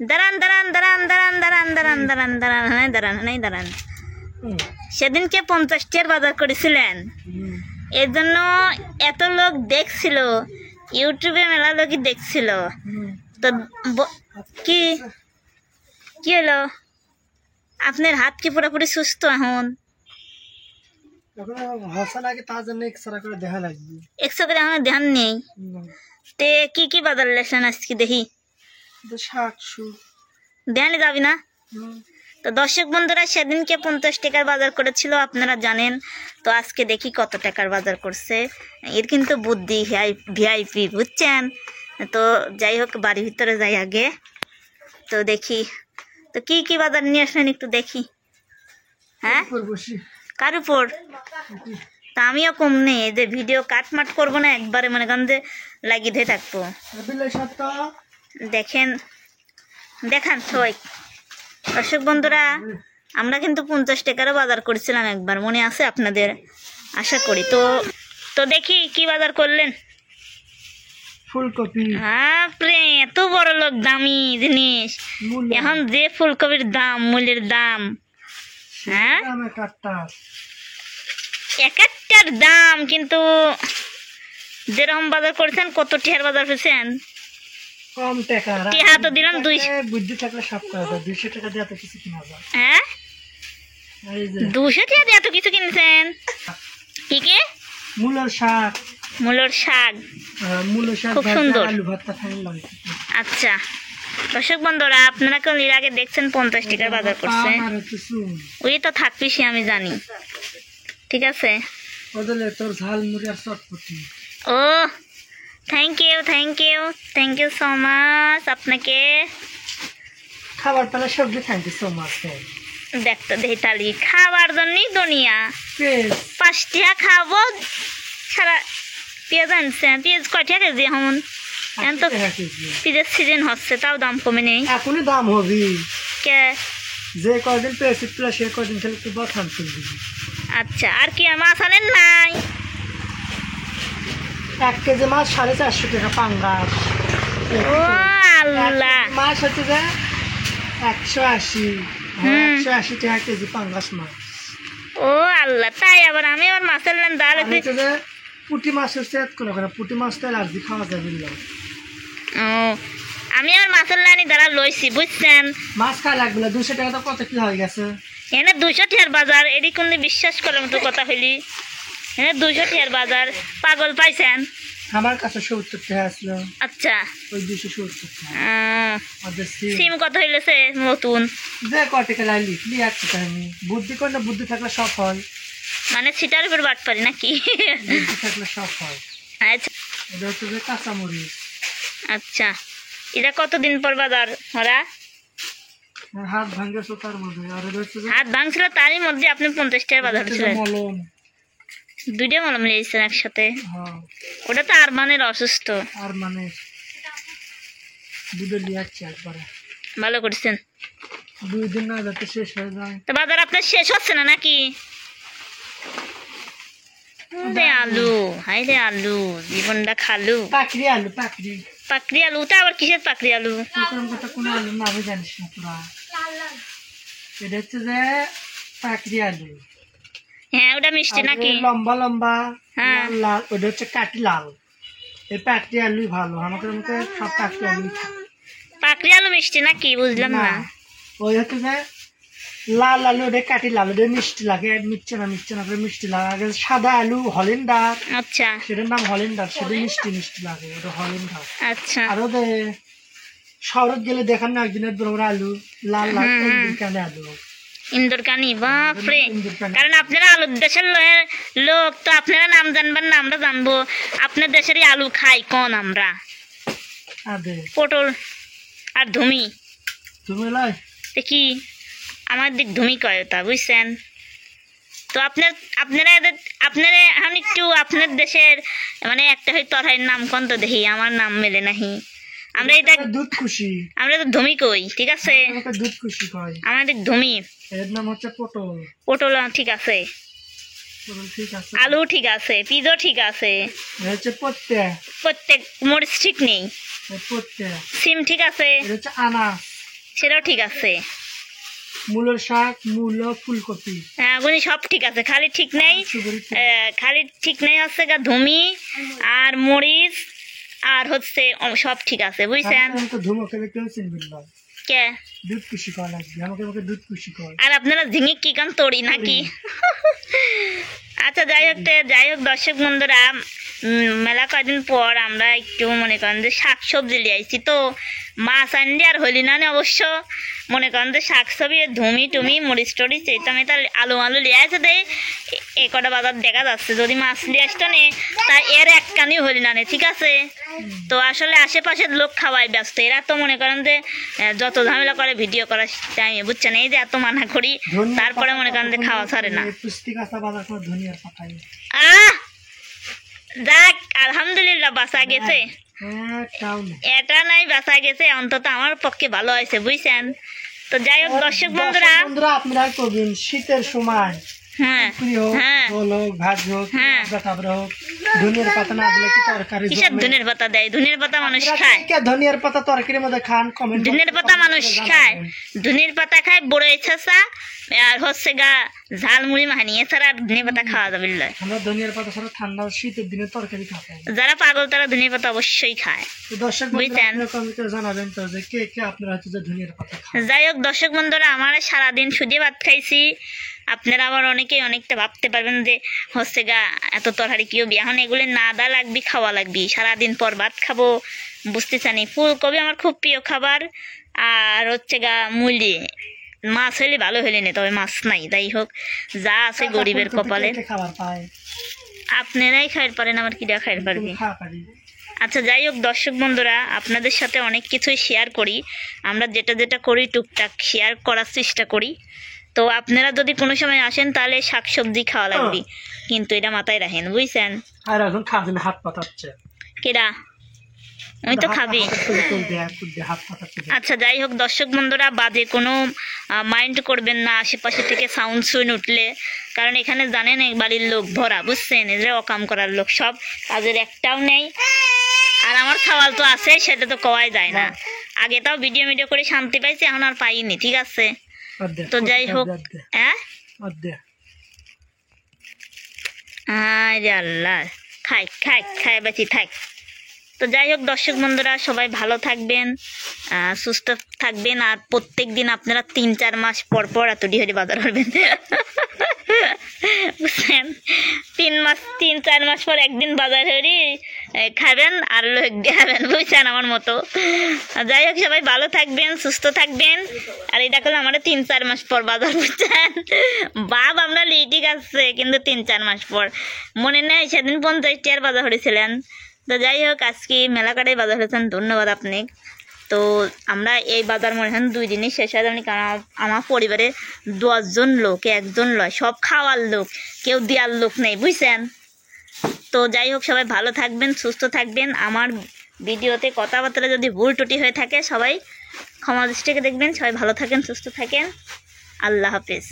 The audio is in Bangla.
দাঁড়ান দাঁড়ান দাঁড়ান দাঁড়ান দাঁড়ান দাঁড়ান দাঁড়ান দাঁড়ান হ্যাঁ দাঁড়ান হ্যাঁ দাঁড়ান। সেদিনকে 50টার বাজার করেছিলেন, এর জন্য এত লোক দেখছিল, ইউটিউবে মেলা লোকই দেখছিল। তো কি কি হলো, আপনার হাত কি পুরোপুরি সুস্থ এখন? এক্সট্রা করে আমার ধ্যান নেই। তে কি কি বাজার লেছেন আজকে দেখি? ধ্যানে যাবি না? তো দর্শক বন্ধুরা, সেদিনকে 50 টাকার বাজার করেছিল আপনারা জানেন। তো আজকে দেখি কত টাকার বাজার করছে। এর কিন্তু বুদ্ধি ভিআইপি, বুঝছেন? তো যাই হোক, বাড়ির ভিতরে যাই আগে, তো দেখি তো কি কি বাজার নিয়ে আসলেন একটু দেখি। হ্যাঁ, কার উপর? তা আমিও কম নেই, এই যে ভিডিও কাটমাট করবো না, একবারে মনে করেন যে লাগিয়ে ধরে থাকবো। দেখেন, দেখান সবাই। দর্শক বন্ধুরা, আমরা কিন্তু 50 টাকারও বাজার করেছিলাম একবার, মনে আছে আপনাদের? আশা করি। তো তো দেখি কি বাজার করলেন। ফুলকপি। বাপরে, এত বড় লোক, দামি জিনিস। এখন যে ফুলকপির দাম, মূলের দাম, হ্যাঁ এক একটার দাম, কিন্তু যেরকম বাজার করছেন, কত টিহার বাজার পেয়েছেন? কম টাকা। টিহা তো দিলাম 200। বুদ্ধি থাকলে সব করা যায়। 200 টাকা দিয়ে এত কিছু কিনা যায়। হ্যাঁ, 200 টাকা দিয়ে এত কিছু কিনছেন? কি কি? মূলার শাক। মূলর শাক, মূলার শাক খুব সুন্দর। আলু ভর্তা খাই লাগে। আচ্ছা দর্শক বন্ধুরা, আপনারা কেউ এর আগে দেখছেন 50 টাকার বাজার করছে? ওই তো থাকবি, সে আমি জানি। ঠিক আছে। তোর ঝাল মুড়ি আর চটপটি। ও, thank you thank you thank you so much আপনাকে। খাবার পেলে সবজি থ্যাংক ইউ সো মাচ। দেখতো দেখি তালি খাবার জন্যই দুনিয়া। 5 টাকা খাবো সারা। পেঁয়াজ আনছে, পেঁয়াজ কয় টাকা কেজি এখন? এখন তো পেঁয়াজের সিজন হচ্ছে, তাও দাম কমে নেই। এখনই দাম হবে। কে? যে কয়দিন পেয়েছি সে কয়দিন খেলে তুই বসান তুলবি। আচ্ছা, আর কি মাছ আনেন নাই? 1 কেজি মাছ 450 টাকা পাঙ্গাস। ও আল্লাহ, মাছ হচ্ছে যে 180। 180 টাকা কেজি পাঙ্গাস মাছ। ও আল্লাহ, তাই আবার আমি আবার মাছের নেন দাঁড়। পুঁটি মাছের সেট করে পুঁটি মাছ তো অ্যালার্জি খাওয়া যাবে না। ও, আমি আর মাছের লাইনি দ্বারা লইছি, বুঝছেন? মাছ খাওয়া লাগবে না। 200 টাকা তো কত কি হয়ে গেছে। এনে 200 টাকার বাজার, এটি কোন বিশ্বাস করার মতো কথা হইলি? এনে 200 টাকার বাজার, পাগল পাইছেন? আমার কাছে 70 টাকা আসলো। আচ্ছা, ওই 270 টাকা। সিম কত হইলেছে নতুন? যে কত টাকা লাইলি লিয়াচ্ছি আমি। বুদ্ধি করলে বুদ্ধি থাকলে সব হয়। মানে ছিটার উপর বাট পারি নাকি? বুদ্ধি থাকলে সব হয়। আচ্ছা, এটা হচ্ছে যে কাঁচামরিচ। আচ্ছা, এটা কতদিন পর বাজার ওরা? হাত ভাঙেছে তার মধ্যে। আর এটা হচ্ছে হাত ভাঙছিল, তারই মধ্যে আপনি 50 টাকার বাজার ছিলেন। মলম, 2টা মলম লিয়েছেন একসাথে। ওটা তো আরমানের অসুস্থ। আর মানে দুটো লিয়াচ্ছি একবারে। ভালো করছেন। 2 দিন না যাতে শেষ হয়ে যায়। তো বাজার আপনার শেষ হচ্ছে না নাকি? আলু, হাই রে আলু, জীবনটা খালু। পাকড়ি আলু, পাকড়ি। পাকড়ি আলু? তা আবার কিসের পাকড়ি আলু? কোন আলু না আমি জানিস না তোরা। এটা হচ্ছে যে পাকড়ি আলু। হ্যাঁ, ওটা মিষ্টি নাকি? লম্বা লম্বা, হ্যাঁ লাল। ওটা হচ্ছে কাটি লাল। এই পাকড়ি আলুই ভালো। আমাদের মধ্যে সব পাকড়ি আলু। পাকড়ি আলু মিষ্টি নাকি? বুঝলাম না। ওই হচ্ছে যে লাল আলু, ওটা কাটি লাল, ওটা মিষ্টি লাগে। মিষ্টি না করে মিষ্টি লাগে। সাদা আলু হলিন্ডার। আচ্ছা, সেটার নাম হলিন্ডার, সেটা মিষ্টি মিষ্টি লাগে, ওটা হলিন্ডার। আচ্ছা, আর ওদের শহরত গেলে দেখান না একদিনের বড় আলু লাল লাল কানে আলু। ইন্দুরকানি, বাপরে। কারণ আপনারা আলুর দেশের লোক, তো আপনারা নাম জানবেন না, আমরা জানবো। আপনার দেশেরই আলু খাই কোন আমরা? পটল আর ধুমি। তুমি লাই কি আমার দিক ধুমি কয় তা, বুঝছেন? তো আপনারা এখন একটু আপনার দেশের মানে একটা হয় তরহারির নাম কোন তো দেখি, আমার নাম মেলে নাহি। আমরা এটা দুধ খুশি, আমরা তো ধুমি কই, ঠিক আছে? দুধ খুশি কয়, আমাদের ধুমি। এর নাম হচ্ছে পটল। পটল ঠিক আছে, আলু ঠিক আছে, পিজো ঠিক আছে, হচ্ছে প্রত্যেক মরিচ ঠিক নেই। পড়তে সিম ঠিক আছে, এটা হচ্ছে আনাস, সেটাও ঠিক আছে, মূলের শাক, মূলো, ফুলকপি, হ্যাঁ ওগুলি সব ঠিক আছে, খালি ঠিক নেই খালি ঠিক নেই হচ্ছে গা ধুমি আর মরিচ আর হচ্ছে সব ঠিক আছে বুঝছেন। তো ধুমো খেলে কেউ চিনবেন না, কে দুধ কুশি করা লাগবে আমাকে, আমাকে দুধ কুশি কর। আর আপনারা ঝিঙে কি কান তরি নাকি? আচ্ছা যাই হোক দর্শক বন্ধুরা, মেলা কয়দিন পর আমরা একটু মনে করেন যে শাক সবজি লিয়ে আইছি, তো মাছ আনলে আর হইলি না অবশ্য, মনে করেন যে শাক সবজি ধুমি টুমি মরিচ টরিচ এই আমি তার আলু লিয়ে আসে দেয়, এ কটা বাজার দেখা যাচ্ছে, যদি মাছ লিয়ে আসতো নে তা এর এক কানি হইলি না ঠিক আছে। তো আসলে আশেপাশের লোক খাওয়াই ব্যস্ত, এরা তো মনে করেন যে যত ঝামেলা করে ভিডিও করার টাইমে বুঝছেন, এই যে এত মানা করি তারপরে মনে করেন যে খাওয়া ছাড়ে না। যাক আলহামদুলিল্লাহ বাঁচা গেছে, এটা নাই বাঁচা গেছে, অন্তত আমার পক্ষে ভালো হয়েছে বুঝছেন। তো যাই হোক দর্শক বন্ধুরা, আপনারা করবেন শীতের সময় হ্যাঁ হ্যাঁ হ্যাঁ, ধনিয়ার পাতা না দিলে কি তরকারি, কিসের ধনের পাতা দেয়? ধনের পাতা মানুষ খায়, ধনিয়ার পাতা তরকারির মধ্যে খান, কমেন্ট ধনের পাতা মানুষ খায়, ধনের পাতা খায় বড় ইচ্ছা আর হচ্ছে গা ঝালমুড়ি মাহানি, এছাড়া আর ধনে পাতা খাওয়া যাবে না। আমরা ধনিয়ার পাতা ছাড়া ঠান্ডা শীতের দিনে তরকারি খাই, যারা পাগল তারা ধনের পাতা অবশ্যই খায় দর্শক বুঝছেন। জানাবেন তো যে কে কে আপনারা হচ্ছে যে ধনিয়ার পাতা খান। যাই হোক দর্শক বন্ধুরা, আমার সারাদিন সুদে ভাত খাইছি, আপনারা আবার অনেকেই অনেকটা ভাবতে পারবেন যে হচ্ছে গা এত তরকারি কেউ এখন এগুলো না দা লাগবি খাওয়া লাগবি, সারাদিন পর ভাত খাবো বুঝতে চানি। ফুলকপি আমার খুব প্রিয় খাবার, আর হচ্ছে গা মুলি মাছ হলে ভালো হলে না, তবে মাছ নাই। যাই হোক যা আছে গরিবের কপালে, খাবার পায় আপনারাই খাইতে পারেন, আমার কিরা খাইতে পারবি। আচ্ছা যাই হোক দর্শক বন্ধুরা, আপনাদের সাথে অনেক কিছুই শেয়ার করি, আমরা যেটা যেটা করি টুকটাক শেয়ার করার চেষ্টা করি। তো আপনারা যদি কোনো সময় আসেন তাহলে শাকসবজি খাওয়া লাগবে, কিন্তু এটা মাথায় রাখেন বুঝছেন। আর এখন খাবেন হাত পাতাচ্ছে কেডা? ওই তো খাবি। আচ্ছা যাই হোক দর্শক বন্ধুরা, বাজে কোনো মাইন্ড করবেন না আশেপাশে থেকে সাউন্ড শুনে উঠলে, কারণ এখানে জানেন এই বাড়ির লোক ভরা বুঝছেন, এদের অকাম করার লোক, সব কাজের একটাও নেই। আর আমার খাওয়াল তো আছে, সেটা তো কওয়াই যায় না, আগে তাও ভিডিও করে শান্তি পাইছি, এখন আর পাইনি ঠিক আছে। তো যাই হোক হ্যাঁ আল্লাহ খাই খাই খাই বেশি থাক। তো যাই হোক দর্শক বন্ধুরা, সবাই ভালো থাকবেন, সুস্থ থাকবেন, আর প্রত্যেক দিন আপনারা 3-4 মাস পর পর এতটি হলে বাজার করবেন বুঝছেন, 3-4 মাস পর একদিন বাজার হরি খাবেন আর লোক দেখাবেন বুঝছেন আমার মতো। যাই হোক সবাই ভালো থাকবেন, সুস্থ থাকবেন, আর এটা করলে আমরা 3-4 মাস পর বাজার বুঝছেন। বাপ আমরা ঠিক আছে, কিন্তু 3-4 মাস পর মনে নেই সেদিন 50 টাকার বাজার হয়েছিলেন। তো যাই হোক আজকে মেলা কাটাই বাজার হয়েছেন, ধন্যবাদ আপনি। তো আমরা এই বাজার মনে হয় 2 দিনই শেষ হয়ে যাবে, কারণ আমার পরিবারে 10 জন লোক, একজন লয়, সব খাওয়ার লোক, কেউ দেওয়ার লোক নেই বুঝছেন। তো যাই হোক সবাই ভালো থাকবেন, সুস্থ থাকবেন, আমার ভিডিওতে কথাবার্তা যদি ভুল টুটি হয়ে থাকে সবাই ক্ষমা দৃষ্টিকে দেখবেন। সবাই ভালো থাকেন, সুস্থ থাকেন, আল্লাহ হাফেজ।